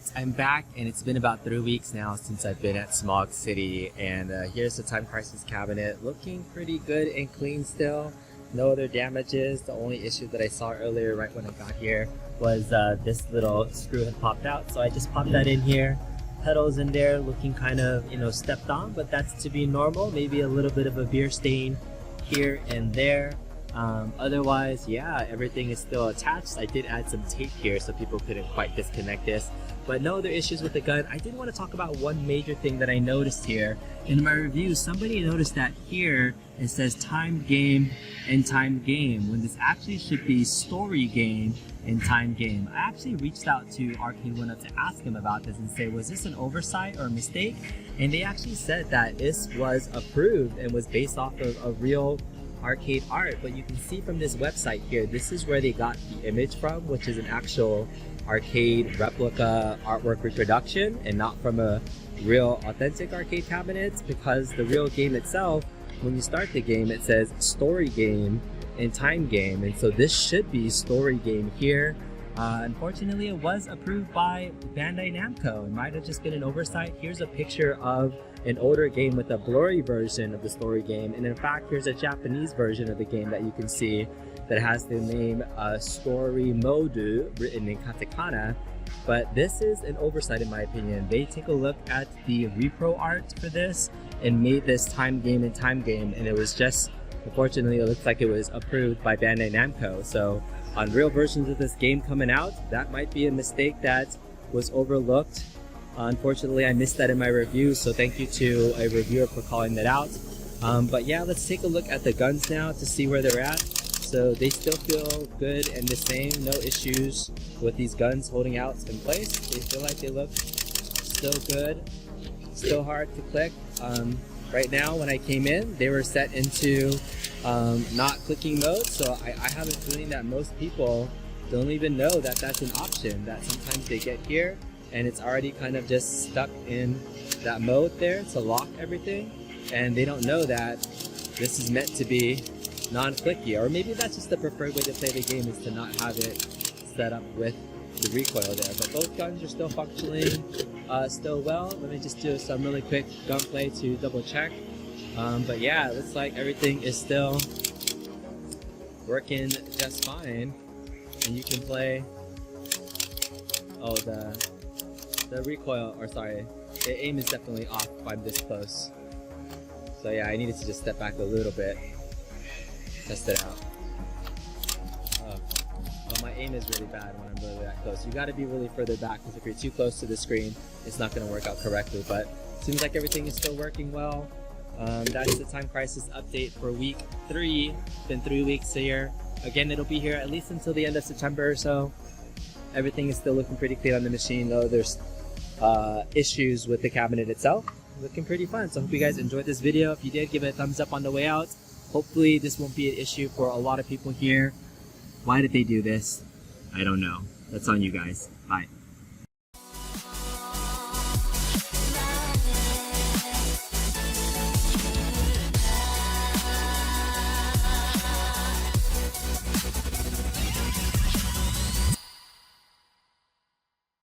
Alright, I'm back, and it's been about 3 weeks now since I've been at Smog City, and here's the Time Crisis cabinet, looking pretty good and clean still. No other damages. The only issue that I saw earlier right when I got here was this little screw had popped out, so I just popped that in here. Pedals in there looking kind of, stepped on, but that's to be normal. Maybe a little bit of a beer stain here and there. Otherwise, yeah, everything is still attached. I did add some tape here so people couldn't quite disconnect this, but no other issues with the gun. I did want to talk about one major thing that I noticed here. In my review, somebody noticed that here it says time game and time game, when this actually should be story game and time game. I actually reached out to Arcade1Up to ask him about this and say, was this an oversight or a mistake? And they actually said that this was approved and was based off of a real arcade art, but you can see from this website here, this is where they got the image from, which is an actual arcade replica artwork reproduction and not from a real authentic arcade cabinet, because the real game itself, when you start the game, it says story game and time game, and so this should be story game here. Unfortunately, it was approved by Bandai Namco. It might have just been an oversight. Here's a picture of an older game with a blurry version of the story game, and in fact here's a Japanese version of the game that you can see that has the name Story Mode written in katakana. But this is an oversight in my opinion. They take a look at the repro art for this and made this time game and time game, and it was just, unfortunately, it looks like it was approved by Bandai Namco. So on real versions of this game coming out, that might be a mistake that was overlooked. Unfortunately, I missed that in my review, so thank you to a reviewer for calling that out. But yeah, let's take a look at the guns now to see where they're at. So they still feel good and the same, no issues with these guns holding out in place. They feel like they look still good, still hard to click. Right now, when I came in, they were set into not clicking mode, so I have a feeling that most people don't even know that that's an option, that sometimes they get here and it's already kind of just stuck in that mode there to lock everything, and they don't know that this is meant to be non-clicky, or maybe that's just the preferred way to play the game, is to not have it set up with the recoil there. But both guns are still functioning still well. Let me just do some really quick gunplay to double check. But yeah, it looks like everything is still working just fine, and you can play. Oh, the recoil, or sorry, the aim is definitely off if I'm this close. So yeah, I needed to just step back a little bit, test it out. Oh, my aim is really bad when I'm really that close. You got to be really further back, because if you're too close to the screen, it's not going to work out correctly. But seems like everything is still working well. That's the Time Crisis update for week 3. It's been 3 weeks here. Again, it'll be here at least until the end of September or so. Everything is still looking pretty clean on the machine, though there's issues with the cabinet itself. Looking pretty fun. So I hope you guys enjoyed this video. If you did, give it a thumbs up on the way out. Hopefully this won't be an issue for a lot of people here. Why did they do this? I don't know. That's on you guys. Bye.